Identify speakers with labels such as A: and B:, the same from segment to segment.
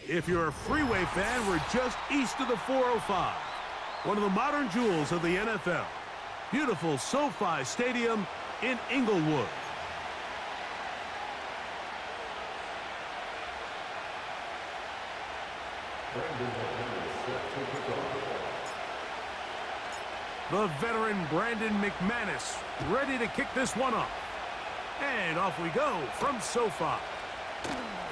A: If you're a freeway fan, we're just east of the 405. One of the modern jewels of the NFL. Beautiful SoFi Stadium in Inglewood. The veteran Brandon McManus ready to kick this one off. And off we go from SoFi.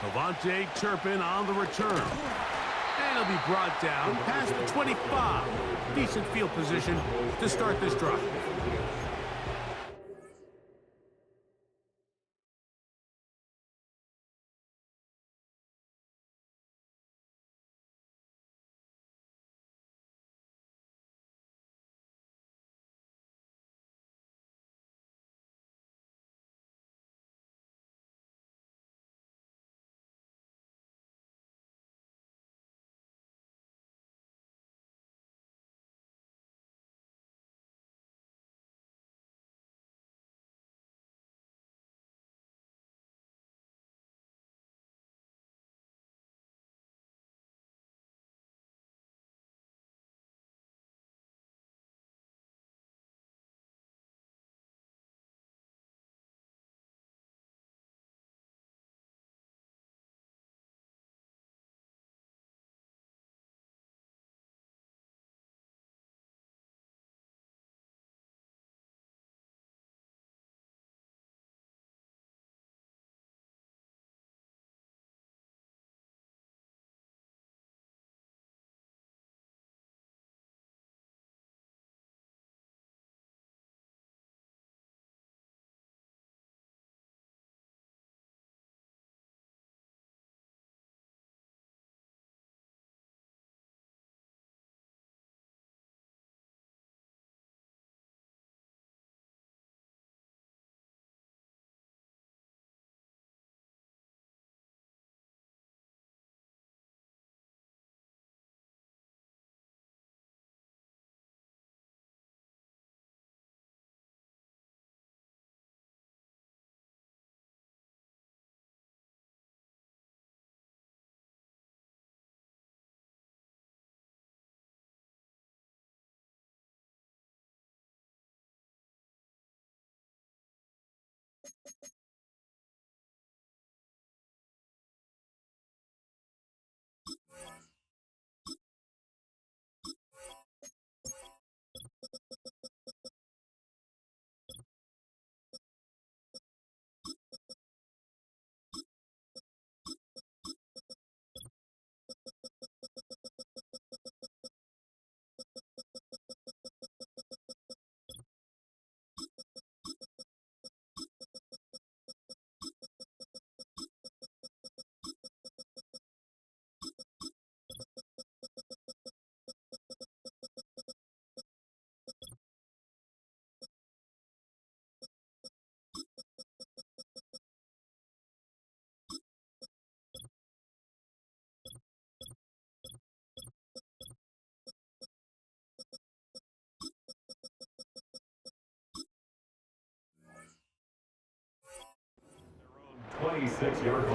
A: Cavante Turpin on the return. And he'll be brought down past the 25. Decent field position to start this drive.
B: Six-yard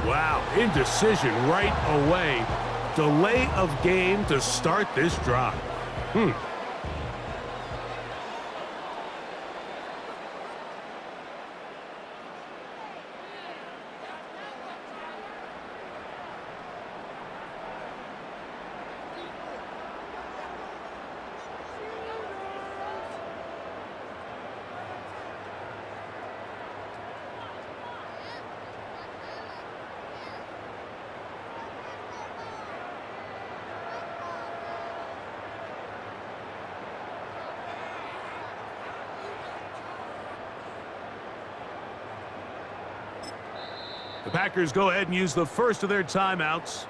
A: Wow, indecision right away. Delay of game to start this drive. The Packers go ahead and use the first of their timeouts.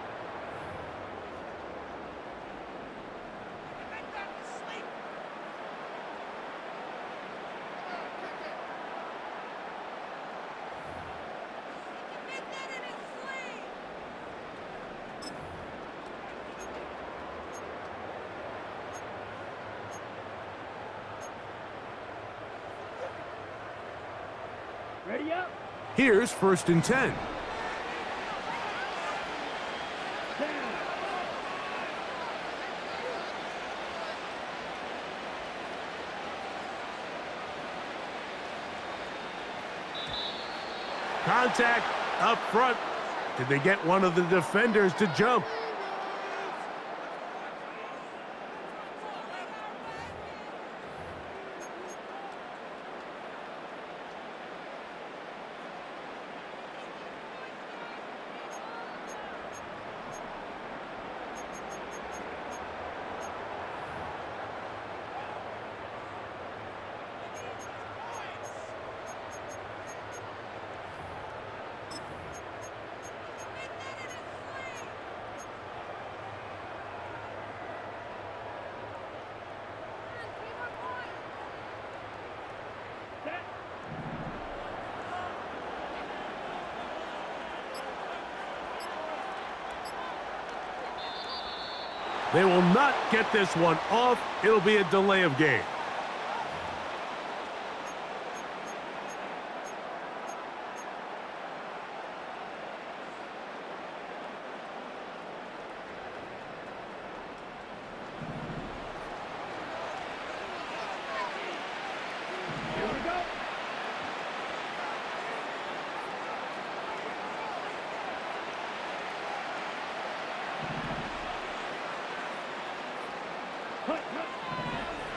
C: Ready up.
A: Here's 1st and 10. Contact up front. Did they get one of the defenders to jump? They will not get this one off. It'll be a delay of game.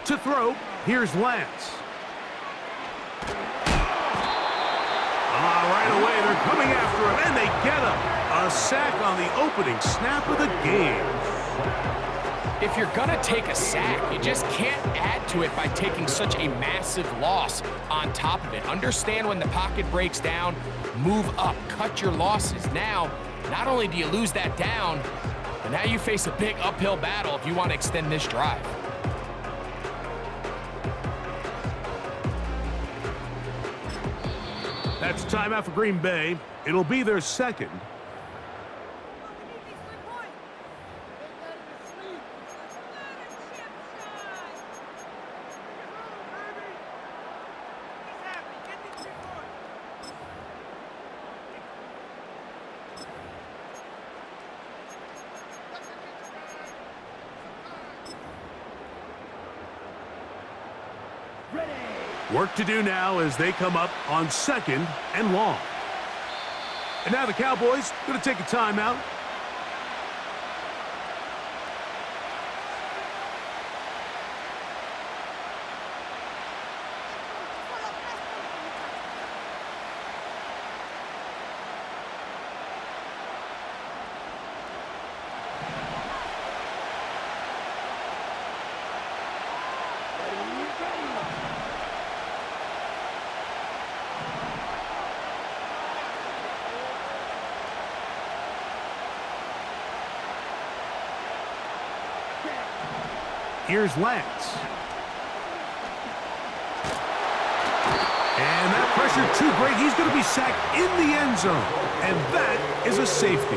A: To throw, here's Lance. Right away, they're coming after him, and they get him. A sack on the opening snap of the game.
D: If you're going to take a sack, you just can't add to it by taking such a massive loss on top of it. Understand when the pocket breaks down, move up, cut your losses. Now, not only do you lose that down, but now you face a big uphill battle if you want to extend this drive.
A: That's timeout for Green Bay. It'll be their second. Work to do now as they come up on 2nd and long. And now the Cowboys going to take a timeout. Here's Lance. And that pressure too great. He's going to be sacked in the end zone. And that is a safety.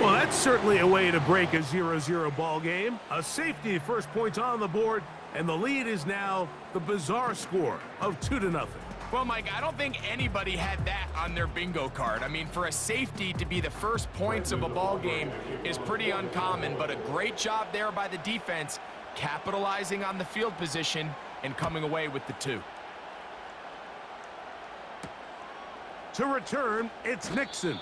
A: Well, that's certainly a way to break a 0-0 ball game. A safety, first points on the board, and the lead is now the bizarre score of 2-0.
D: Well, Mike, I don't think anybody had that on their bingo card. I mean, for a safety to be the first points of a ball game is pretty uncommon, but a great job there by the defense, capitalizing on the field position and coming away with the 2.
A: To return, it's Nixon.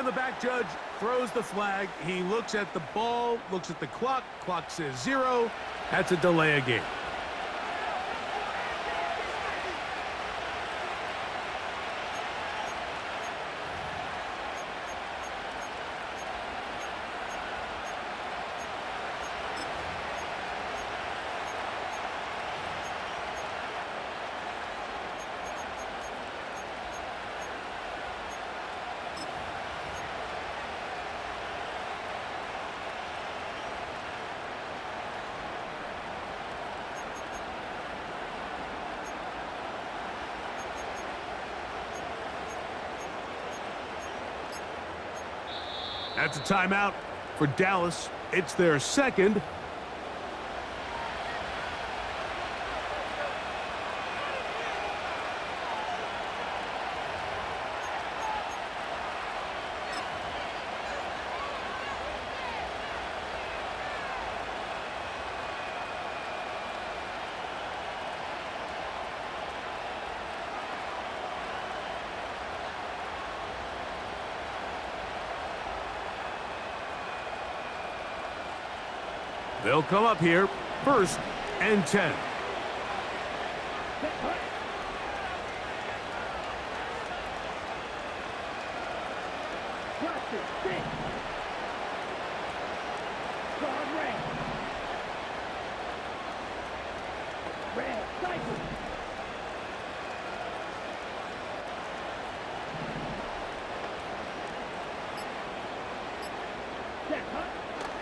A: the back judge throws the flag. He looks at the ball, looks at the clock. Clock says 0. That's a delay of game. That's a timeout for Dallas. It's their second. They'll come up here, 1st and 10.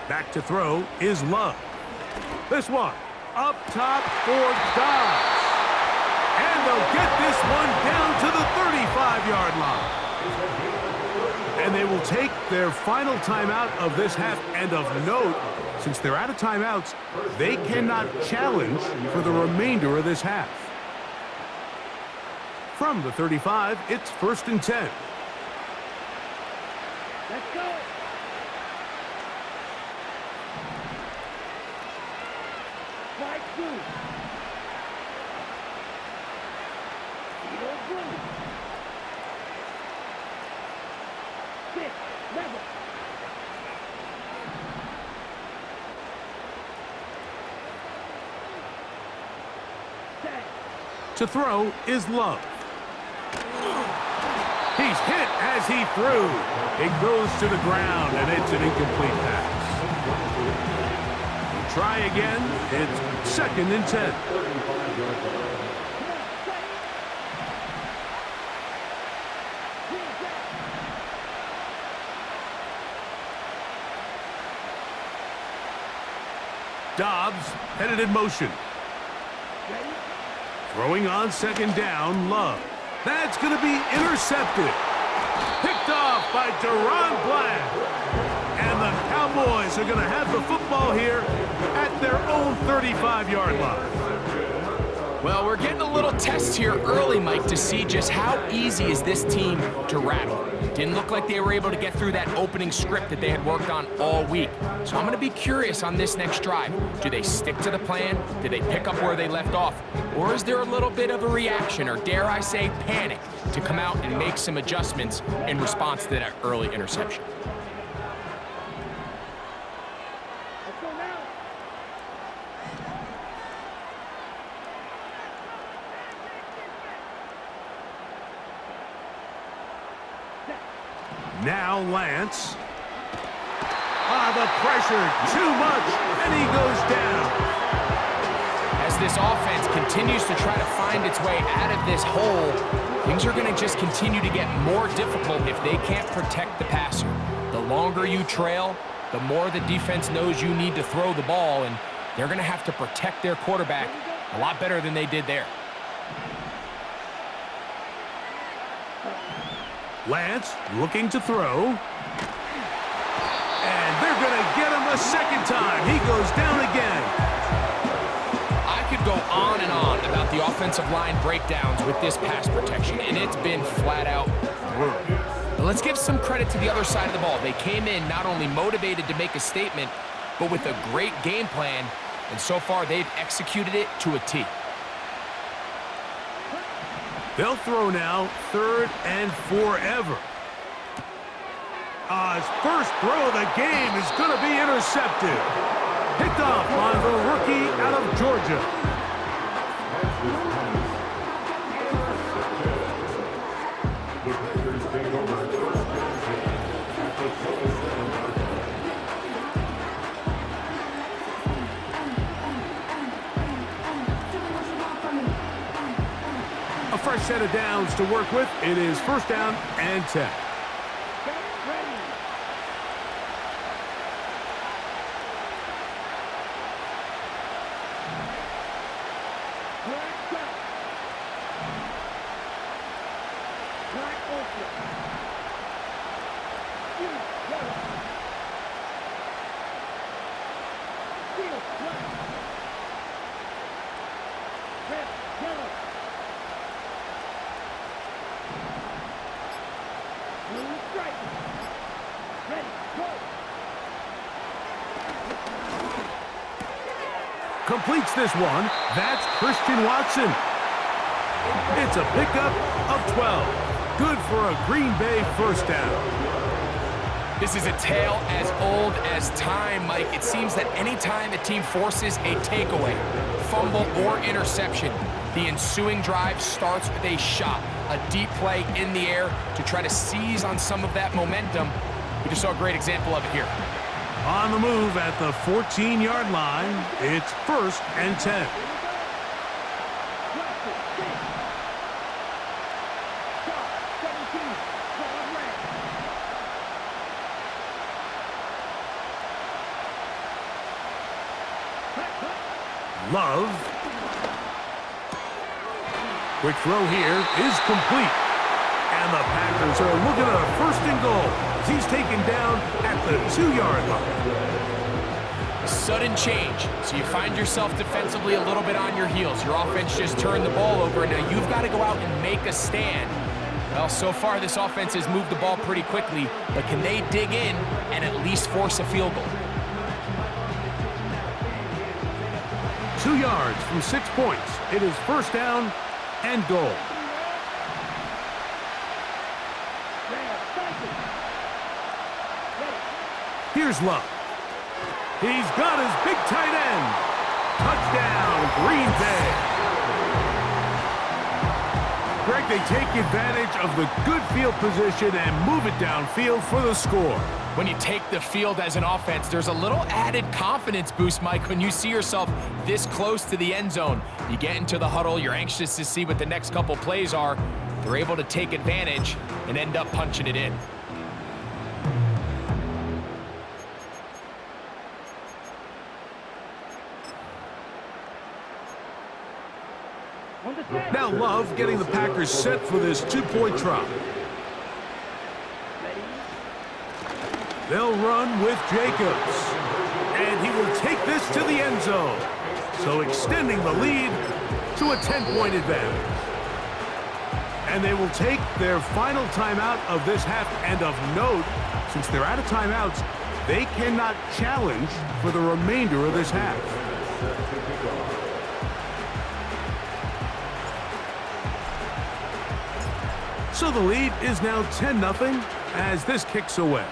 A: Back to throw is Love. This one up top for Dobbs. And they'll get this one down to the 35-yard line. And they will take their final timeout of this half. And of note, since they're out of timeouts, they cannot challenge for the remainder of this half. From the 35, it's 1st and 10.
C: Let's go. Right through. Eagle blue. 6, 11.
A: To throw is Love. He's hit as he threw. It goes to the ground, and it's an incomplete pass. We'll try again. It's 2nd and 10. Dobbs headed in motion. Throwing on 2nd down, Love. That's going to be intercepted. Picked off by Deron Bland. And the Cowboys are going to have the football here at their own 35-yard line.
D: Well, we're getting a little test here early, Mike, to see just how easy is this team to rattle. Didn't look like they were able to get through that opening script that they had worked on all week. So I'm going to be curious on this next drive. Do they stick to the plan? Do they pick up where they left off? Or is there a little bit of a reaction, or dare I say panic, to come out and make some adjustments in response to that early interception?
C: Let's go now.
A: Now Lance. The pressure, too much, and he goes down.
D: As this offense continues to try to find its way out of this hole, things are going to just continue to get more difficult if they can't protect the passer. The longer you trail, the more the defense knows you need to throw the ball, and they're going to have to protect their quarterback a lot better than they did there.
A: Lance looking to throw. And they're going to get him a 2nd time. He goes down again.
D: I could go on and on about the offensive line breakdowns with this pass protection, and it's been flat out brutal. But let's give some credit to the other side of the ball. They came in not only motivated to make a statement, but with a great game plan, and so far they've executed it to a T.
A: They'll throw now, 3rd and forever. His first throw of the game is going to be intercepted. Picked off by the rookie out of Georgia. A fresh set of downs to work with. It is first down and 10. Completes this one. That's Christian Watson. It's a pickup of 12. Good for a Green Bay first down.
D: This is a tale as old as time, Mike. It seems that anytime a team forces a takeaway, fumble, or interception, the ensuing drive starts with a shot, a deep play in the air to try to seize on some of that momentum. We just saw a great example of it here.
A: On the move at the 14-yard line, it's first and 10. Love. Quick throw here is complete. And the Packers are looking at a first and goal as he's taken down at the 2-yard line.
D: Sudden change, so you find yourself defensively a little bit on your heels. Your offense just turned the ball over, and now you've got to go out and make a stand. Well, so far this offense has moved the ball pretty quickly, but can they dig in and at least force a field goal?
A: 2 yards from 6 points. It is first down and goal. Here's Love. He's got his big tight end. Touchdown, Green Bay. Greg, they take advantage of the good field position and move it downfield for the score.
D: When you take the field as an offense, there's a little added confidence boost, Mike, when you see yourself this close to the end zone. You get into the huddle, you're anxious to see what the next couple plays are. They're able to take advantage and end up punching it in.
A: Now Love getting the Packers set for this 2-point try. They'll run with Jacobs. And he will take this to the end zone. So extending the lead to a 10-point advantage. And they will take their final timeout of this half. And of note, since they're out of timeouts, they cannot challenge for the remainder of this half. So the lead is now 10-0 as this kicks away.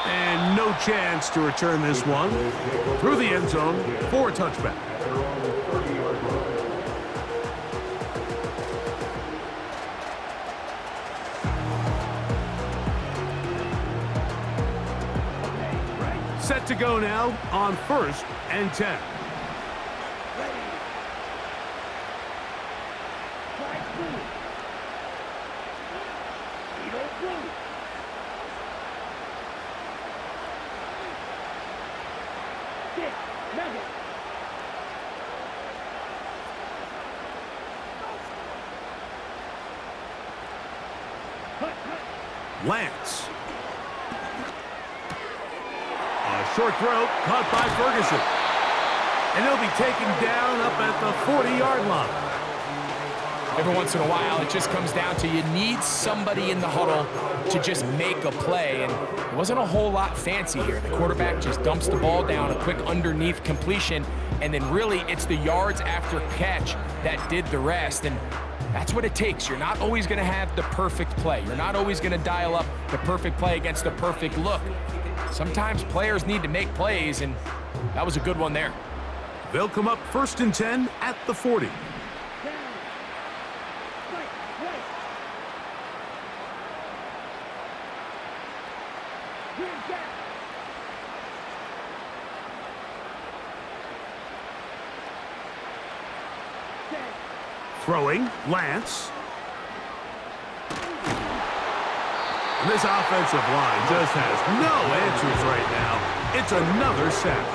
A: And no chance to return this one through the end zone for a touchback. Set to go now on first and 10. Lance. A short throw caught by Ferguson. And he'll be taken down up at the 40-yard line.
D: Every once in a while, it just comes down to you need somebody in the huddle to just make a play. And it wasn't a whole lot fancy here. The quarterback just dumps the ball down, a quick underneath completion, and then really it's the yards after catch that did the rest. And That's what it takes. You're not always going to have the perfect play. You're not always going to dial up the perfect play against the perfect look. Sometimes players need to make plays, and that was a good one there.
A: They'll come up 1st and 10 at the 40.
C: Down. Right, right. Green back. Set.
A: Throwing, Lance. And this offensive line just has no answers right now. It's another sack.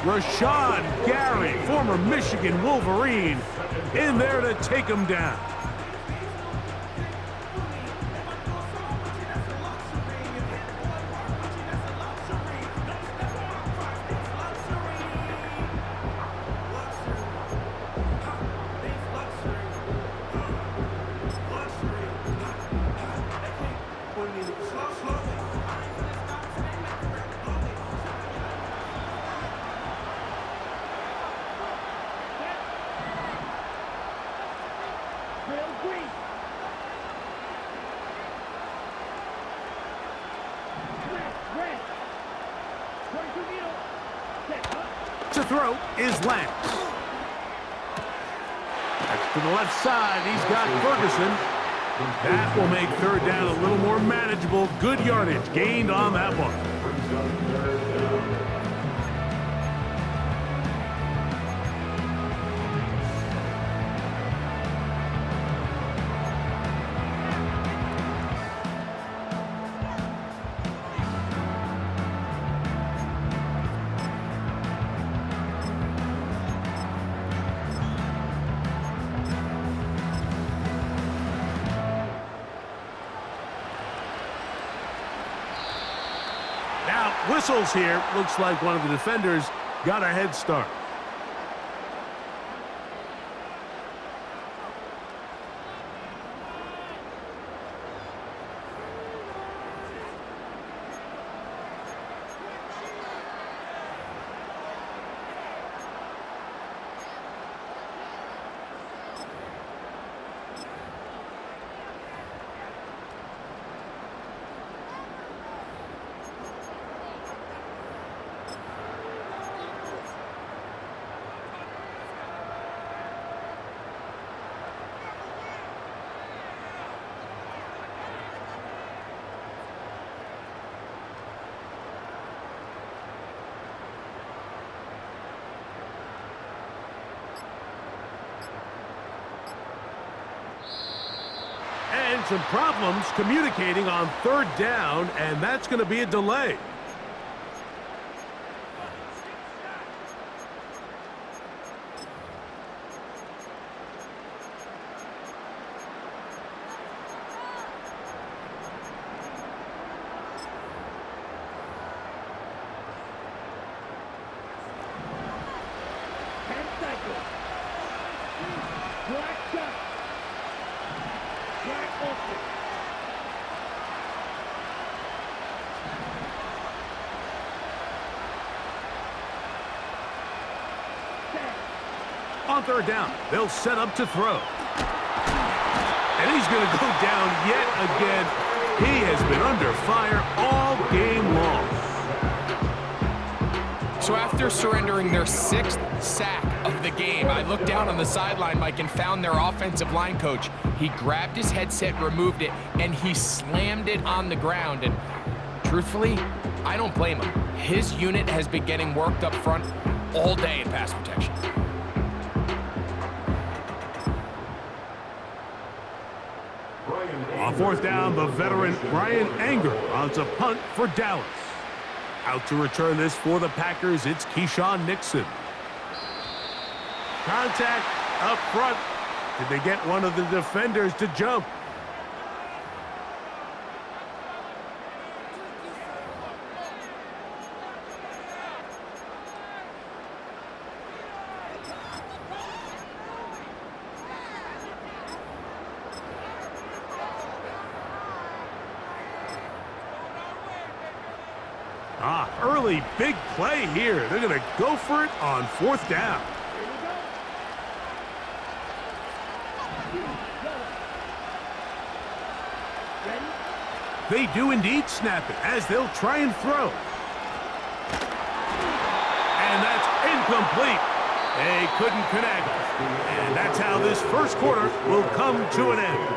A: Rashawn Gary, former Michigan Wolverine, in there to take him down.
C: Real green. Left, red. 22 needle. Set up.
A: To throw is Lance. That's to the left side. He's got Ferguson. That will make 3rd down a little more manageable. Good yardage gained on that one. Now, whistles here. Looks like one of the defenders got a head start. And some problems communicating on 3rd down, and that's going to be a delay.
C: And cycle. Black shot. Black open. Set.
A: On 3rd down, they'll set up to throw. And he's going to go down yet again. He has been under fire all game long.
D: So after surrendering their 6th sack of the game, I looked down on the sideline, Mike, and found their offensive line coach. He grabbed his headset, removed it, and he slammed it on the ground. And truthfully, I don't blame him. His unit has been getting worked up front all day in pass protection.
A: On 4th down, the veteran Brian Anger runs a punt for Dallas. Out to return this for the Packers, it's Keyshawn Nixon. Contact up front. Did they get one of the defenders to jump? Early big play here. They're going to go for it on 4th down.
C: Here we
A: They do indeed snap it as they'll try and throw. And that's incomplete. They couldn't connect. And that's how this first quarter will come to an end.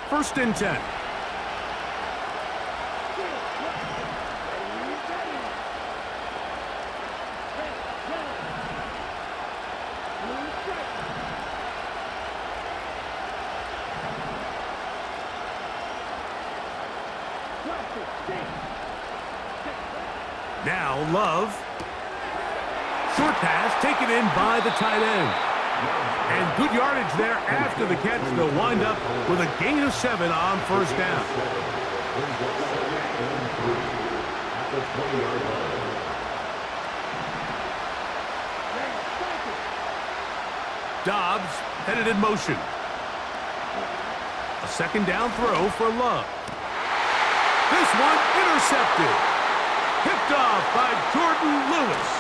A: First and 10. Now Love. Short pass taken in by the tight end. And good yardage there after the catch. They'll wind up with a gain of 7 on first down. Dobbs headed in motion. A second down throw for Love. This one intercepted. Picked off by Jordan Lewis.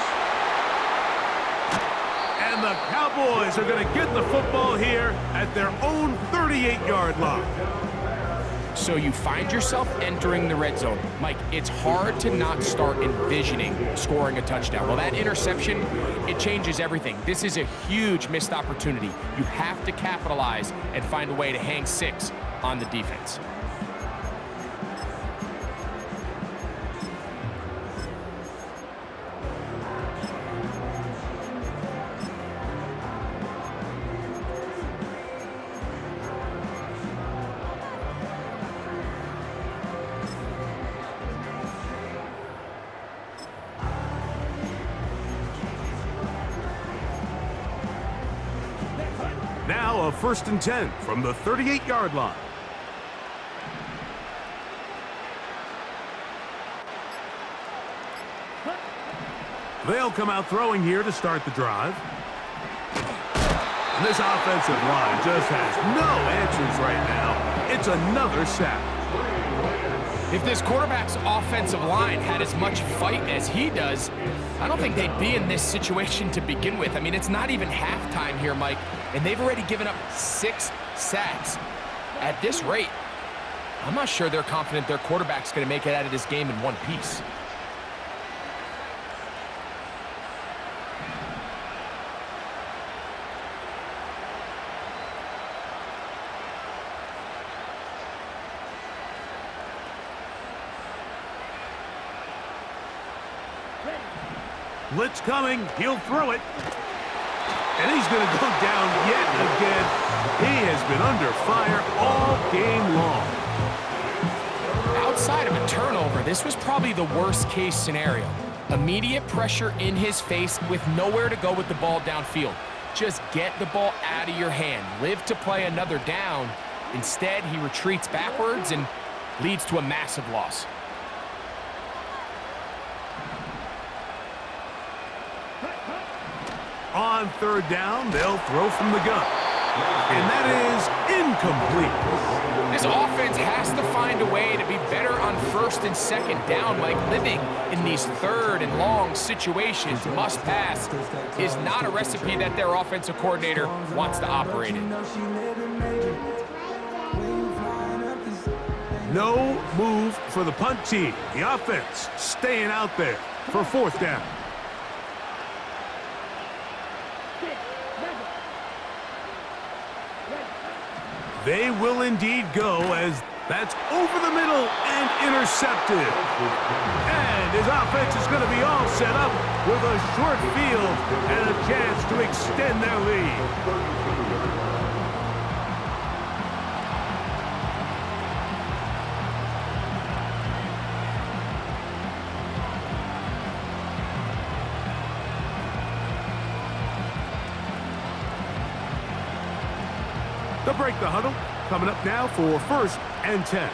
A: And the Cowboys are going to get the football here at their own 38-yard line.
D: So you find yourself entering the red zone. Mike, it's hard to not start envisioning scoring a touchdown. Well, that interception, it changes everything. This is a huge missed opportunity. You have to capitalize and find a way to hang 6 on the defense.
A: Now a first and 10 from the 38-yard line. They'll come out throwing here to start the drive. And this offensive line just has no answers right now. It's another sack.
D: If this quarterback's offensive line had as much fight as he does, I don't think they'd be in this situation to begin with. I mean, it's not even halftime here, Mike, and they've already given up 6 sacks. At this rate, I'm not sure they're confident their quarterback's going to make it out of this game in one piece.
A: Blitz coming. He'll throw it. And he's going to go down yet again. He has been under fire all game long.
D: Outside of a turnover, this was probably the worst-case scenario. Immediate pressure in his face with nowhere to go with the ball downfield. Just get the ball out of your hand. Live to play another down. Instead, he retreats backwards and leads to a massive loss.
A: On third down, they'll throw from the gun. And that is incomplete.
D: This offense has to find a way to be better on first and second down. Like living in these third and long situations, must pass, is not a recipe that their offensive coordinator wants to operate in.
A: No move for the punt team. The offense staying out there for fourth down. They will indeed go as that's over the middle and intercepted. And his offense is going to be all set up with a short field and a chance to extend their lead. They'll break the huddle. Coming up now for first and 10.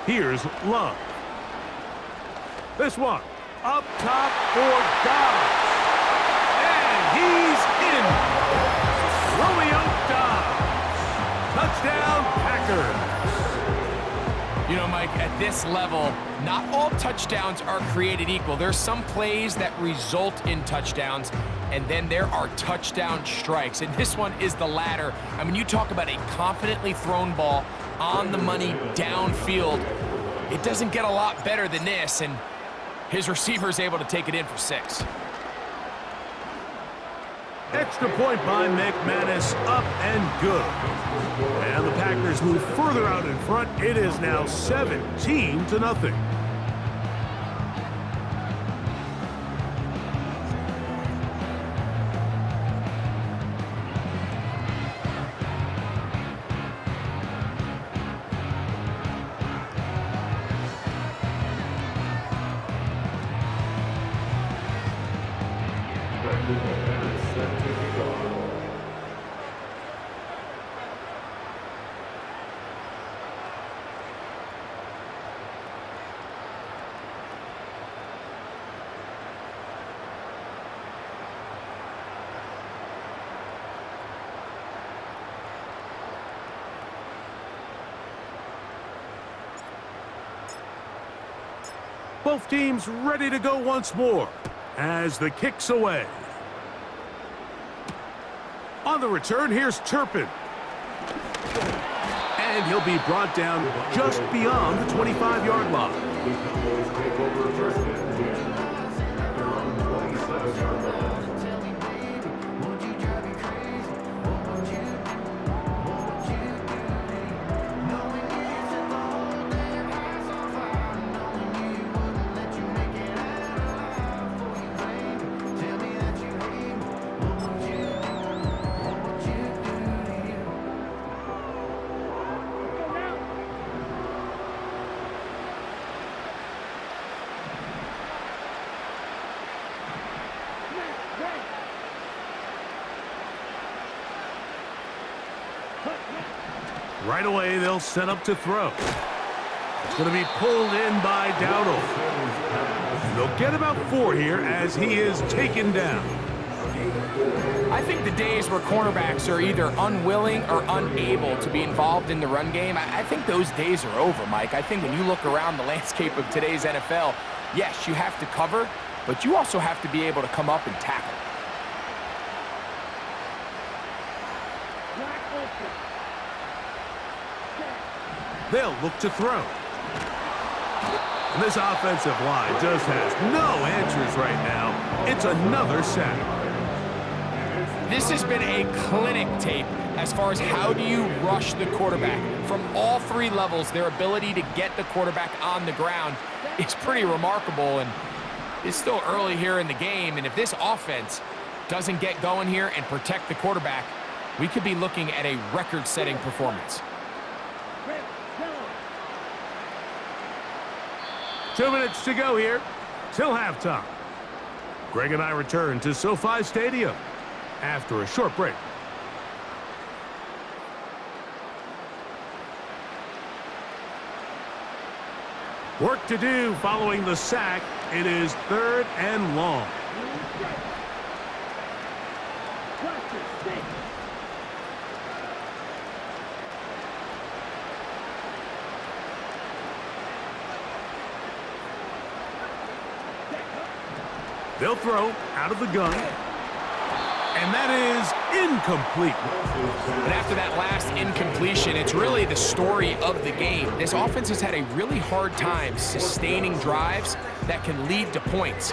A: Here's Love. This one, up top for Dobbs. And he's in. Romeo Dobbs. Touchdown, Packers.
D: You know, Mike, at this level, not all touchdowns are created equal. There's some plays that result in touchdowns, and then there are touchdown strikes. And this one is the latter. I mean, you talk about a confidently thrown ball on the money downfield. It doesn't get a lot better than this, and his receiver is able to take it in for 6.
A: Extra point by McManus, up and good. And the Packers move further out in front. It is now 17-0. Both teams ready to go once more as the kick's away. On the return, here's Turpin. And he'll be brought down just beyond the 25-yard line. Right away, they'll set up to throw. It's going to be pulled in by Dowdle. And they'll get about 4 here as he is taken down.
D: I think the days where cornerbacks are either unwilling or unable to be involved in the run game, I think those days are over, Mike. I think when you look around the landscape of today's NFL, yes, you have to cover, but you also have to be able to come up and tackle.
A: They'll look to throw. And this offensive line just has no answers right now. It's another sack.
D: This has been a clinic tape as far as how do you rush the quarterback. From all 3 levels, their ability to get the quarterback on the ground is pretty remarkable, and it's still early here in the game, and if this offense doesn't get going here and protect the quarterback, we could be looking at a record-setting performance.
A: 2 minutes to go here till halftime. Greg and I return to SoFi Stadium after a short break. Work to do following the sack. It is 3rd and long. They'll throw out of the gun. And that is incomplete.
D: And after that last incompletion, it's really the story of the game. This offense has had a really hard time sustaining drives that can lead to points.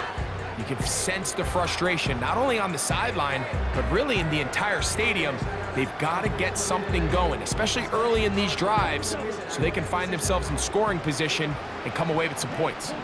D: You can sense the frustration, not only on the sideline, but really in the entire stadium. They've got to get something going, especially early in these drives, so they can find themselves in scoring position and come away with some points.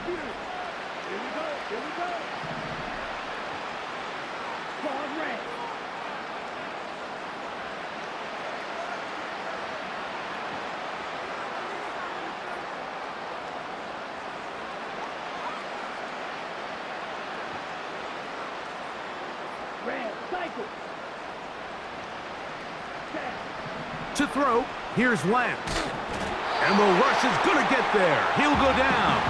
A: To throw, here's Lance. And the rush is going to get there. He'll go down.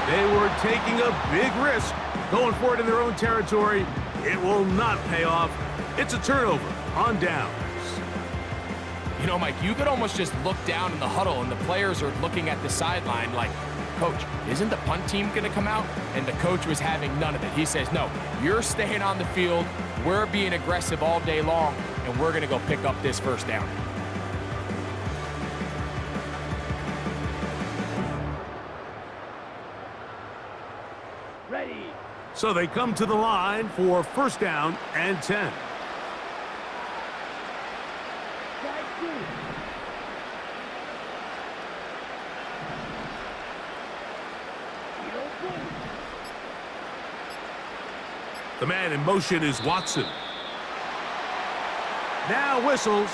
A: They were taking a big risk going for it in their own territory. It will not pay off. It's a turnover on downs.
D: You know, Mike, you could almost just look down in the huddle and the players are looking at the sideline like, Coach, isn't the punt team going to come out? And the coach was having none of it. He says, no, you're staying on the field. We're being aggressive all day long, and we're going to go pick up this first down.
C: Ready.
A: So they come to the line for first down and 10.
C: Side two. Heel good.
A: The man in motion is Watson. Now whistles.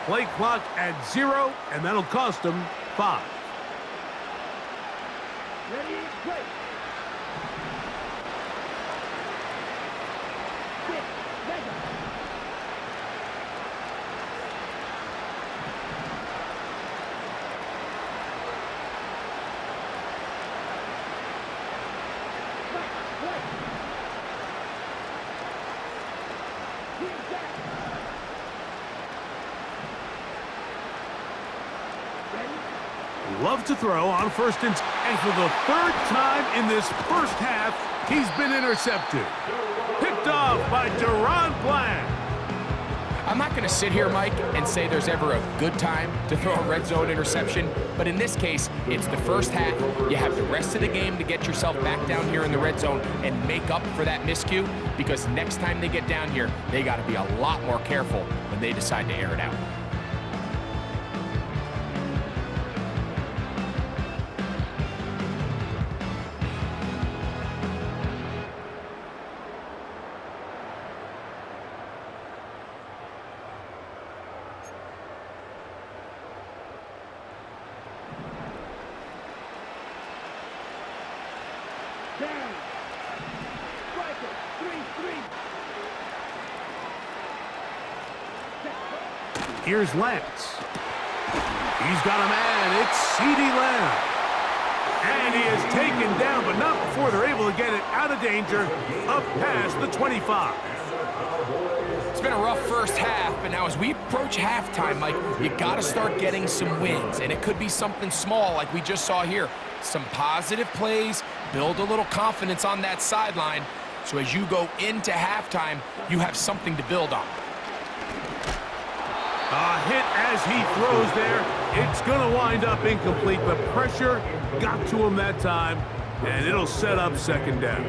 A: Play clock at 0, and that'll cost them 5.
C: Ready, play. 6, mega. Right, right. Wing back. Ready.
A: Love to throw on first and for the third time in this first half, he's been intercepted. Picked off by Deron Bland.
D: I'm not going to sit here, Mike, and say there's ever a good time to throw a red zone interception, but in this case, it's the first half. You have the rest of the game to get yourself back down here in the red zone and make up for that miscue, because next time they get down here, they got to be a lot more careful when they decide to air it out.
C: Down. Striker. 3-3.
A: Here's Lance. He's got a man. It's CeeDee Lamb. And he is taken down, but not before they're able to get it out of danger, up past the 25.
D: It's been a rough first half, but now as we approach halftime, Mike, you got to start getting some wins, and it could be something small like we just saw here. Some positive plays, build a little confidence on that sideline, so as you go into halftime, you have something to build on.
A: A hit as he throws there. It's going to wind up incomplete. The pressure got to him that time, and it'll set up second down.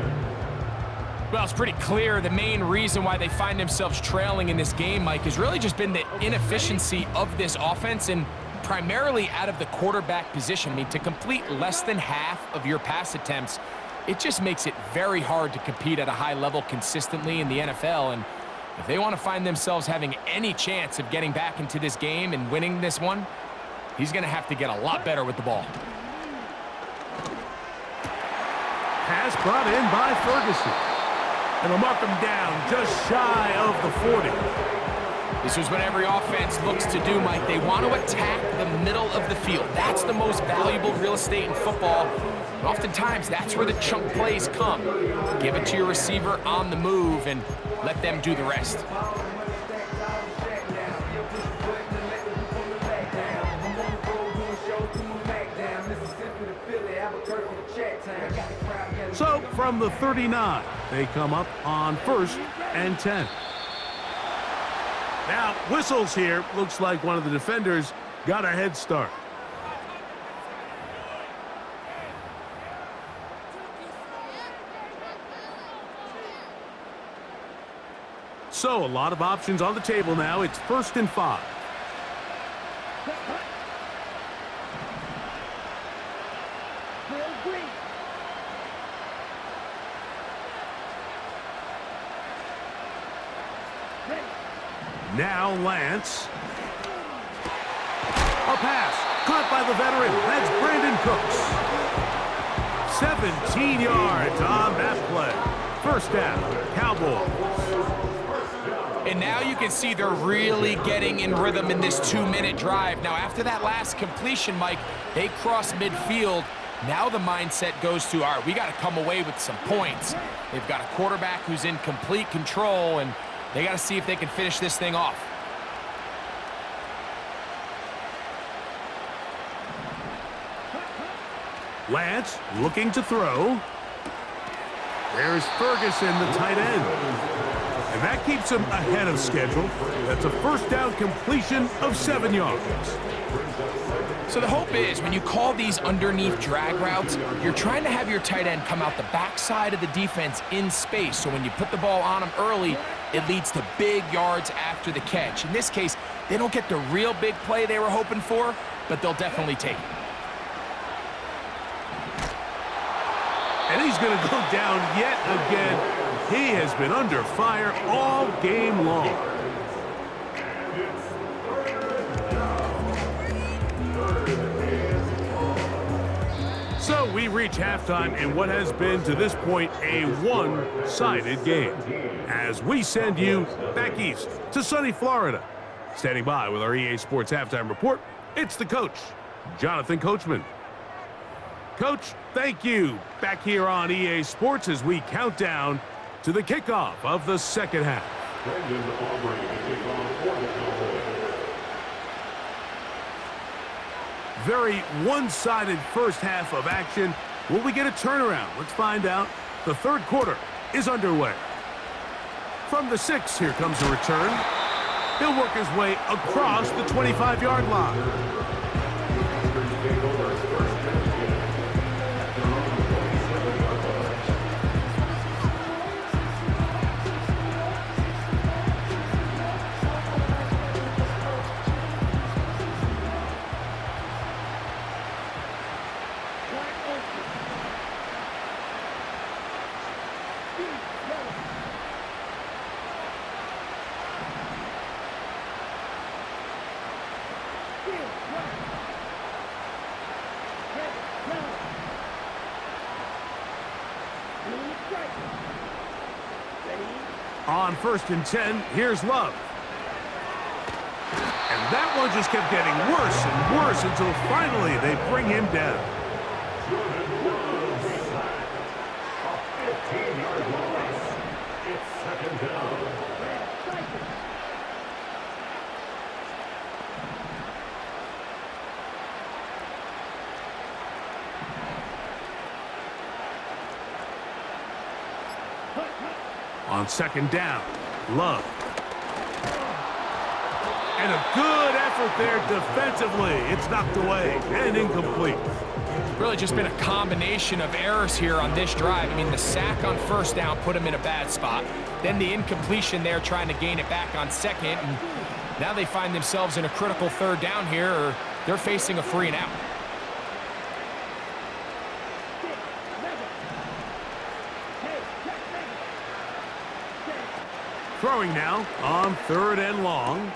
D: Well, it's pretty clear the main reason why they find themselves trailing in this game, Mike, has really just been the inefficiency of this offense and primarily out of the quarterback position. I mean, to complete less than half of your pass attempts, it just makes it very hard to compete at a high level consistently in the NFL. And if they want to find themselves having any chance of getting back into this game and winning this one, he's going to have to get a lot better with the ball.
A: Pass brought in by Ferguson. And they'll mark him down just shy of the 40.
D: This is what every offense looks to do, Mike. They want to attack the middle of the field. That's the most valuable real estate in football. And oftentimes, that's where the chunk plays come. Give it to your receiver on the move and let them do the rest.
A: So from the 39, they come up on first and 10. Now, whistles here. Looks like one of the defenders got a head start. So a lot of options on the table now. It's first and 5. Now Lance. A pass caught by the veteran. That's Brandon Cooks. 17 yards on that play. First down, Cowboys.
D: And now you can see they're really getting in rhythm in this 2-minute drive. Now, after that last completion, Mike, they cross midfield. Now the mindset goes to, all right, we got to come away with some points. They've got a quarterback who's in complete control, and they got to see if they can finish this thing off.
A: Lance looking to throw. There's Ferguson, the tight end. And that keeps him ahead of schedule. That's a first down completion of 7 yards.
D: So the hope is when you call these underneath drag routes, you're trying to have your tight end come out the backside of the defense in space. So when you put the ball on him early, it leads to big yards after the catch. In this case, they don't get the real big play they were hoping for, but they'll definitely take it.
A: And he's going to go down yet again. He has been under fire all game long. So we reach halftime in what has been to this point a one-sided game. As we send you back east to sunny Florida. Standing by with our EA Sports Halftime Report, it's the coach, Jonathan Coachman. Coach, thank you. Back here on EA Sports as we count down to the kickoff of the second half. Very one-sided first half of action. Will we get a turnaround? Let's find out. The third quarter is underway. From the 6, here comes a return. He'll work his way across the 25-yard line. On 1st and 10, here's Love. And that one just kept getting worse and worse until finally they bring him down.
B: It's second down.
A: On 2nd down, Love. And a good effort there defensively. It's knocked away and incomplete.
D: Really just been a combination of errors here on this drive. I mean, the sack on 1st down put them in a bad spot. Then the incompletion there trying to gain it back on 2nd. And now they find themselves in a critical 3rd down here, or they're facing a 3 and out.
A: Throwing now on 3rd and long.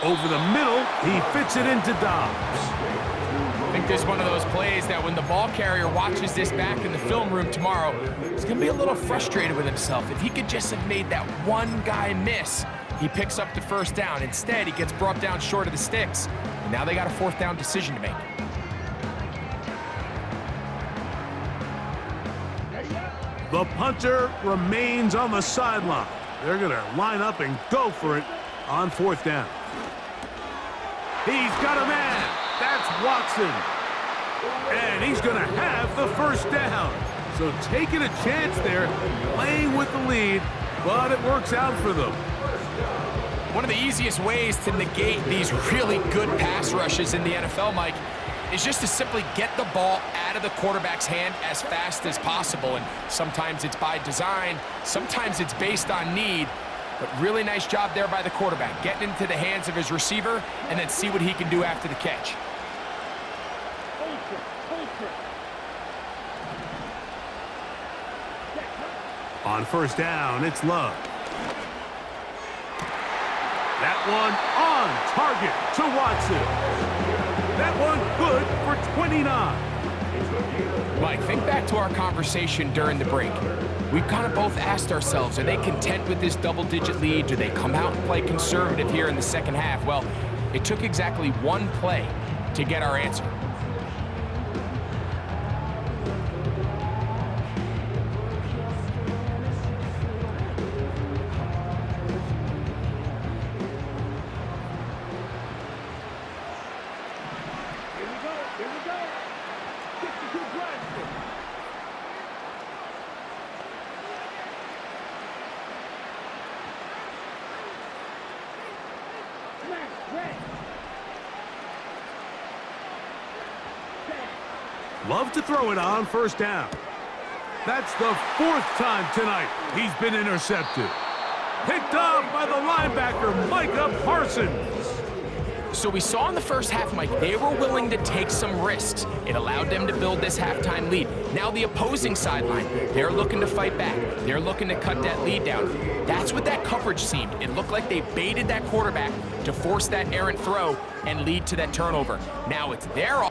A: Over the middle, he fits it into Dobbs.
D: I think this is one of those plays that when the ball carrier watches this back in the film room tomorrow, he's going to be a little frustrated with himself. If he could just have made that one guy miss, he picks up the 1st down. Instead, he gets brought down short of the sticks. And now they got a 4th down decision to make.
A: The punter remains on the sideline. They're going to line up and go for it on 4th down. He's got a man. That's Watson. And he's going to have the 1st down. So taking a chance there, playing with the lead, but it works out for them.
D: One of the easiest ways to negate these really good pass rushes in the NFL, Mike, is just to simply get the ball out of the quarterback's hand as fast as possible. And sometimes it's by design, sometimes it's based on need. But really nice job there by the quarterback, getting into the hands of his receiver and then see what he can do after the catch.
A: On 1st down, it's Love. That one on target to Watson. That one good for 29.
D: Mike, think back to our conversation during the break. we've kind of both asked ourselves, are they content with this double-digit lead? Do they come out and play conservative here in the second half? Well, it took exactly one play to get our answer.
C: Here we go. 62 blasted. Smash, red.
A: Love to throw it on first down. That's the 4th time tonight he's been intercepted. Picked off by the linebacker, Micah Parsons.
D: So we saw in the first half, Mike, they were willing to take some risks. It allowed them to build this halftime lead. Now the opposing sideline, they're looking to fight back. They're looking to cut that lead down. That's what that coverage seemed. It looked like they baited that quarterback to force that errant throw and lead to that turnover. Now it's their